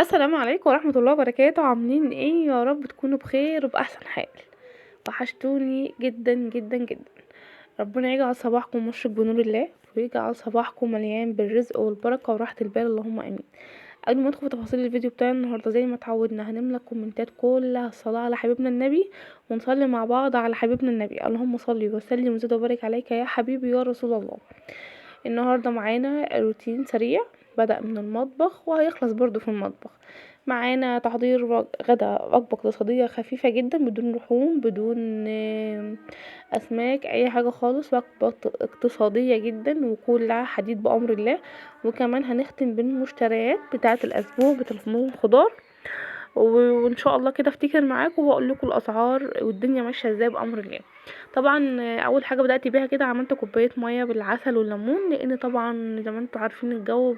السلام عليكم ورحمة الله وبركاته. عاملين ايه؟ يا رب تكونوا بخير وبأحسن حال. وحشتوني جدا جدا جدا. ربنا يجعل صباحكم مشرق بنور الله، ويجعل صباحكم مليان بالرزق والبركة وراحة البال، اللهم امين. قبل ما ندخل في تفاصيل الفيديو بتاعي النهارده، زي ما اتعودنا هنملى الكومنتات كلها الصلاة على حبيبنا النبي، ونصلي مع بعض على حبيبنا النبي. اللهم صل وسلم وزد وبارك عليك يا حبيبي يا رسول الله. النهارده معانا روتين سريع، بدأ من المطبخ وهيخلص برضو في المطبخ. معانا تحضير غدا، وجبة اقتصادية خفيفة جدا، بدون لحوم، بدون أسماك، أي حاجة خالص. وجبة اقتصادية جدا وكلها حديد بأمر الله. وكمان هنختم بالمشتريات بتاعة الأسبوع بتاعة الخضار، وان شاء الله كده افتكر معاكم واقول لكم الاسعار والدنيا ماشيه ازاي بامر الله. طبعا اول حاجه بدات بيها كده، عملت كوبايه ميه بالعسل والليمون، لان طبعا زي ما انتم عارفين الجو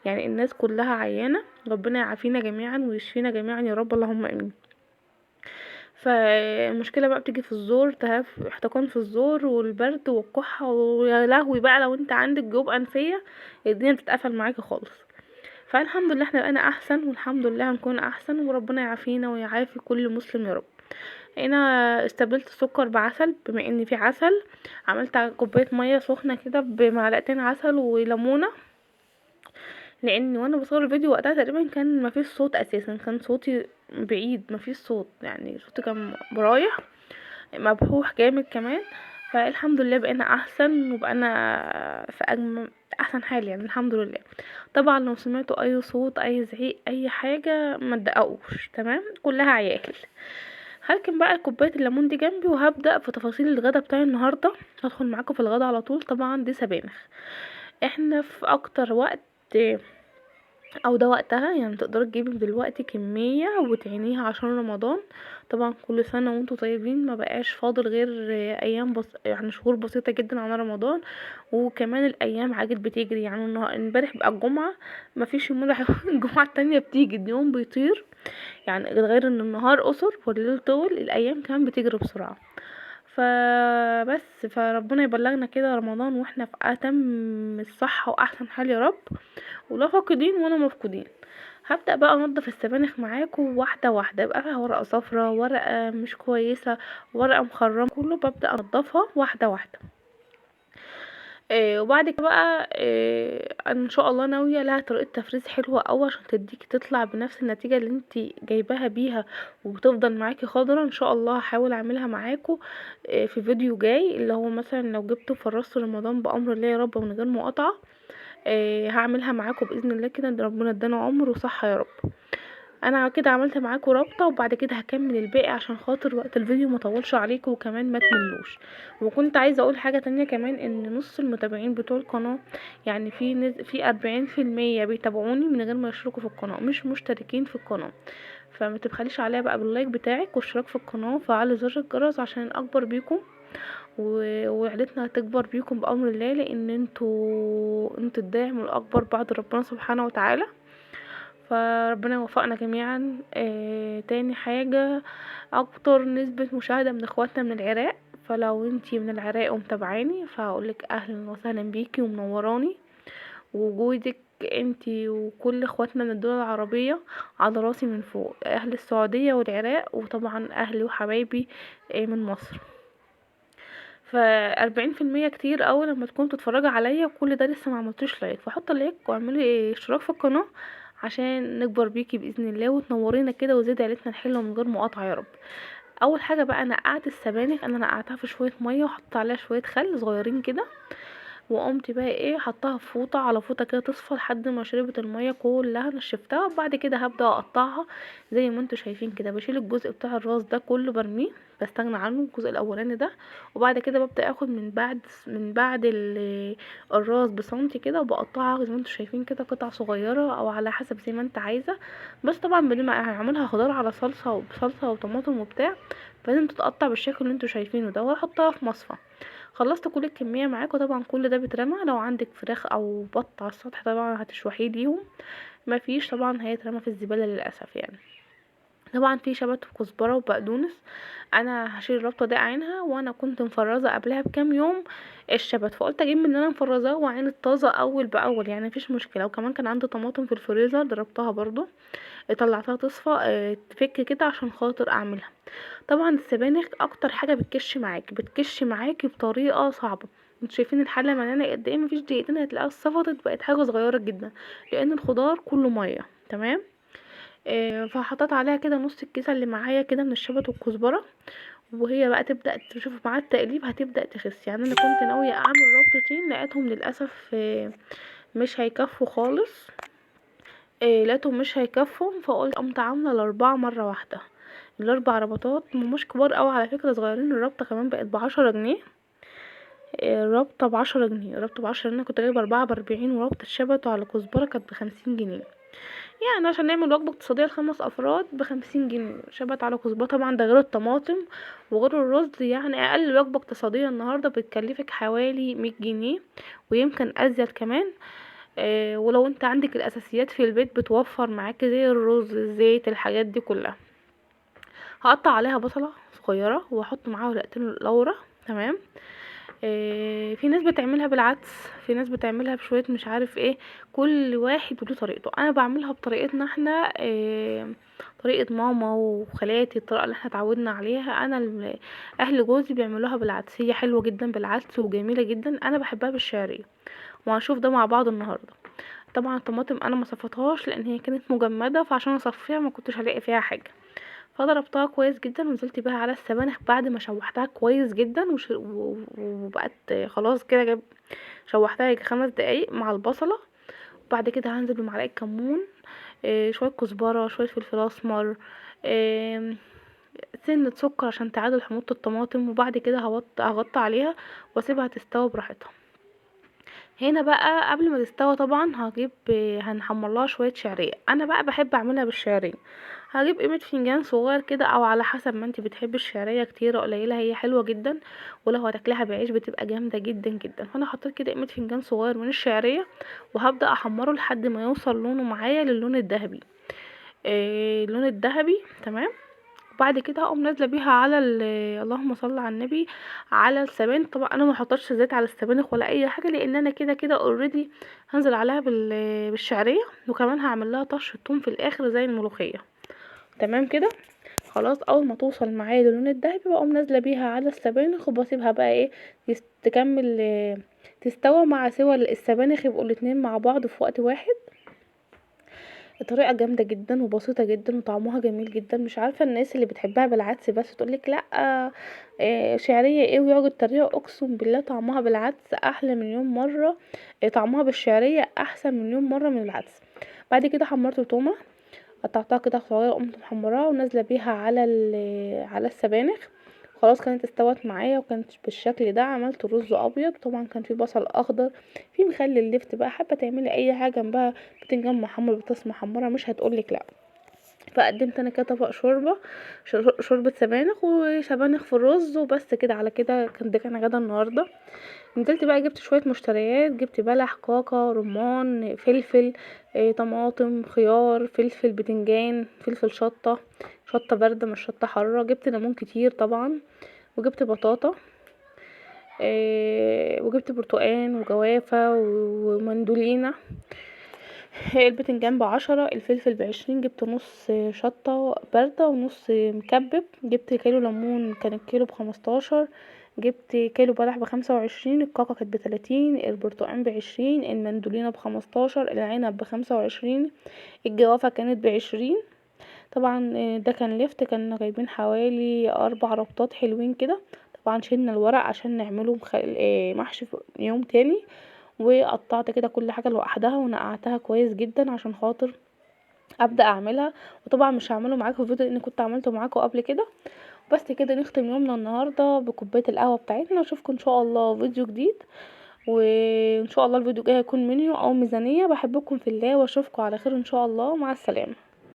يعني الناس كلها عيانه. ربنا يعافينا جميعا ويشفينا جميعا يا رب، اللهم امين. فالمشكله بقى بتيجي في الزور، احتقان في الزور والبرد والكحه، ويا لهوي بقى لو انت عندك جيوب انفيه الدنيا بتتقفل معاكي خالص. فالحمد لله احنا بقينا احسن، والحمد لله هنكون احسن، وربنا يعافينا ويعافي كل مسلم يا رب. هنا استبدلت السكر بعسل، بما ان في عسل. عملت كوبايه ميه سخنه كده بمعلقتين عسل وليمونه، لان وانا بصور الفيديو وقتها تقريبا كان مفيش صوت اساسا، كان صوتي بعيد، مفيش صوت، يعني صوتي كان رايح مبحوح جامد كمان. فالحمد لله بقينا احسن، وبقينا في احسن حال يعني، الحمد لله. طبعا لو سمعتوا اي صوت، اي زعيق، اي حاجه، ما تدققوش، تمام، كلها عيال. هركن بقى كوبايه الليمون دي جنبي، وهبدا في تفاصيل الغدا بتاعي النهارده. هدخل معاكم في الغدا على طول. طبعا دي سبانخ، احنا في اكتر وقت، او ده وقتها يعني، تقدري تجيبي دلوقتي كمية وتعينيها عشان رمضان. طبعا كل سنة وانتوا طيبين، ما بقاش فاضل غير ايام يعني شهور بسيطة جدا على رمضان. وكمان الايام عادت بتجري، يعني امبارح بقى الجمعة، ما فيش يوم الجمعة التانية بتيجي، اليوم بيطير. يعني غير ان النهار قصر والليل طول، الايام كمان بتجري بسرعة. فربنا يبلغنا كده رمضان واحنا في اتم الصحة واحسن حال يا رب، ولا فاقدين ولا مفقودين. هبدأ بقى انضف السبانخ معاكم واحدة واحدة. يبقى فيها ورقة صفرة، ورقة مش كويسة، ورقة مخرمة، كله ببدأ انضفها واحدة واحدة. وبعد كده بقى ان شاء الله ناوية لها طريقة تفريز حلوة اوي، عشان تديكي تطلع بنفس النتيجة اللي انتي جايباها بيها، وبتفضل معاكي خضرة. ان شاء الله هحاول اعملها معاكم في فيديو جاي، اللي هو مثلا لو جبته فرزت رمضان بامر الله يا رب من غير مقاطعة. هعملها معاكم باذن الله كده، إن ربنا ادانا عمر وصحة يا رب. انا كده عملت معاكم رابطه، وبعد كده هكمل الباقي عشان خاطر وقت الفيديو ما طولش عليكم، وكمان ما تملوش. وكنت عايزه اقول حاجه تانية كمان، ان نص المتابعين بتوع القناه، يعني في 40% بيتابعوني من غير ما يشتركوا في القناه، مش مشتركين في القناه. فما تبخليش عليا بقى باللايك بتاعك والاشتراك في القناه، وفعلي زر الجرس عشان اكبر بيكم، وعيلتنا هتكبر بيكم بامر الله، لان انتوا الداعم الاكبر بعد ربنا سبحانه وتعالى. فربنا يوفقنا جميعا. تاني حاجة، اكتر نسبة مشاهدة من اخواتنا من العراق، فلو انتي من العراق ومتابعاني فهقولك اهلا وسهلا بيكي ومنوراني. وجودك انتي وكل اخواتنا من الدول العربية على راسي من فوق، اهل السعودية والعراق، وطبعا اهلي وحبايبي من مصر. ف40% كتير اوي لما تكونوا بتتفرجوا عليا، وكل ده لسه ما عملتوش لايك، فحط لايك واعملي اشتراك في القناه عشان نكبر بيكي باذن الله، وتنورينا كده وزيد عيلتنا الحلوه من غير مقاطعه يا رب. اول حاجه بقى، نقعت السبانخ، انا نقعتها في شويه ميه وحطيت عليها شويه خل صغيرين كده، وقمت بقى ايه حطها في فوطه على فوطه كده تصفى لحد ما شربت الميه كلها، نشفتها. وبعد كده هبدا اقطعها زي ما انتوا شايفين كده. بشيل الجزء بتاع الراس ده كله برميه، بستغنى عنه الجزء الاولاني ده. وبعد كده ببدا اخد من بعد الراس بسنتي كده، وبقطعها زي ما انتوا شايفين كده قطع صغيره، او على حسب زي ما انت عايزه. بس طبعا بدون ما هعملها خضار على صلصه وبصلصه وطماطم وبتاع، فلازم تتقطع بالشكل اللي انتوا شايفينه ده، واحطها في مصفى. خلصت كل الكميه معاكم. طبعا كل ده بيترمى، لو عندك فراخ او بط على السطح طبعا هتشوحيه ليهم، ما فيش طبعا هيترمى في الزباله للاسف يعني. طبعا في شبت وكزبره وبقدونس. انا هشيل الربطه دي اعينها، وانا كنت مفرزه قبلها بكام يوم الشبت، فقلت اجيب من اللي انا مفرزاه واعين الطازه اول باول، يعني مفيش مشكله. وكمان كان عندي طماطم في الفريزر ضربتها برضو، طلعتها تصفى تفك كده عشان خاطر اعملها. طبعا السبانخ اكتر حاجه بتكش معاكي بطريقه صعبه. انتوا شايفين الحله مليانه قد ايه؟ مفيش دقيقتين هتلاقيها اتصفطت بقت حاجه صغيره جدا، لان الخضار كله ميه. تمام. فحطيت عليها كده نص الكيسه اللي معايا كده من الشبت والكزبره، وهي بقى تبدا تشوف مع التقليب هتبدا تخس. يعني انا كنت ناويه اعمل ربطتين، لقيتهم للاسف مش هيكفوا خالص. لقيتهم مش هيكفوا، فقلت قمت عامله الاربعه مره واحده. الاربع ربطات مش كبار قوي على فكره، صغيرين. الربطه كمان بقت ب10 جنيه. الربطه ب10 جنيه. انا كنت جايبه 4 ب40، وربطه شبت على كزبره كانت ب50 جنيه. يعني عشان نعمل وجبه اقتصاديه ل5 افراد ب50 جنيه شبت على كزبره. طبعا ده غير الطماطم وغير الرز. يعني اقل وجبه اقتصاديه النهارده بتكلفك حوالي 100 جنيه، ويمكن ازيد كمان. ولو انت عندك الاساسيات في البيت بتوفر معاكي زي الرز، الزيت، الحاجات دي كلها. هقطع عليها بصله صغيره واحط معاها ورقتين لورا. تمام. في ناس بتعملها بالعدس، في ناس بتعملها بشويه مش عارف ايه. كل واحد وله طريقته. انا بعملها بطريقتنا احنا، طريقه ماما وخالاتي، الطريقه اللي احنا اتعودنا عليها. اهل جوزي بيعملوها بالعدس، هي حلوه جدا بالعدس وجميله جدا. انا بحبها بالشعريه، وهنشوف ده مع بعض النهارده. طبعا الطماطم انا ما صفيتهاش لان هي كانت مجمده، فعشان اصفيها ما كنتش هلاقي فيها حاجه. فضربتها كويس جدا ونزلت بيها على السبانخ بعد ما شوحتها كويس جدا وبقت خلاص كده. شوحتها يجي 5 دقايق مع البصله. وبعد كده هنزل بمعلقه كمون، شويه كزبره، شويه فلفل اسمر، آه، سنه سكر عشان تعادل حموضه الطماطم. وبعد كده هغطي عليها واسيبها تستوي براحتها. هنا بقى قبل ما تستوي طبعا هنحمر لها شويه شعريه. انا بقى بحب اعملها بالشعريه. هجيب قيمه فنجان صغير كده، او على حسب ما انت بتحبي الشعريه كتير او قليله، هي حلوه جدا. ولو هتاكلها بعيش بتبقى جامده جدا جدا. فانا حطيت كده قيمه فنجان صغير من الشعريه، وهبدا احمره لحد ما يوصل لونه معايا للون الذهبي. اللون الذهبي. تمام. وبعد كده هقوم نازله بيها على اللهم صل على النبي، على السبانخ. طبعا انا ما حطيتش زيت على السبانخ ولا اي حاجه، لان انا كده كده اوريدي هنزل عليها بالشعريه. وكمان هعمل لها طشه ثوم في الاخر زي الملوخيه. تمام كده. خلاص اول ما توصل معايا للون الذهبي بقوم نازله بيها على السبانخ، وبسيبها بقى ايه تكمل تستوى مع سوى السبانخ، يبقوا الاتنين مع بعض في وقت واحد. الطريقه جامده جدا وبسيطه جدا وطعمها جميل جدا. مش عارفه الناس اللي بتحبها بالعدس بس تقولك لا، شعريه ايه، ويقعدوا يتريقوا. اقسم بالله طعمها بالعدس احلى مليون مره. طعمها بالشعريه احسن مليون مره من العدس. بعد كده حمرت تومه، قطعتها كده صغيره، قمت محمراها ونازله بيها على السبانخ. خلاص كانت استوت معايا وكانت بالشكل ده. عملت رز ابيض، طبعا كان في بصل اخضر، في مخلل لفت بقى. حابه تعملي اي حاجه جنبها، بتنجان محمر، بطاطس محمره، مش هتقولك لا. فقدمت انا كده طبق شوربه سبانخ وسبانخ في الرز وبس كده. على كده كان غدا النهارده. نزلت بقى جبت شويه مشتريات، جبت بلح، كاكا، رمان، فلفل، طماطم، خيار، فلفل، بتنجان، فلفل شطه بارده مش شطه حاره. جبت ليمون كتير طبعا، وجبت بطاطا، وجبت برتقان وجوافه ومندولينا. البتنجان ب10، الفلفل ب20. جبت نص شطة باردة ونص مكبب. جبت كيلو ليمون، كان الكيلو ب15. جبت كيلو بلح ب25. الكاكا كانت ب30. البرتقان ب20. المندولينا ب15. العنب ب25. الجوافة كانت ب20. طبعا ده كان لفت. كنا جايبين حوالي 4 ربطات حلوين كده. طبعا شلنا الورق عشان نعمله محشي في يوم تاني. وقطعت كده كل حاجه لوحدها ونقعتها كويس جدا عشان خاطر ابدا اعملها. وطبعا مش هعمله معاكم في الفيديو لان كنت عملته معاكم قبل كده. بس كده نختم يومنا النهارده بكوبايه القهوه بتاعتنا. اشوفكم ان شاء الله فيديو جديد، وان شاء الله الفيديو الجاي هيكون منيو او ميزانيه. بحبكم في الله واشوفكم على خير ان شاء الله. مع السلامه.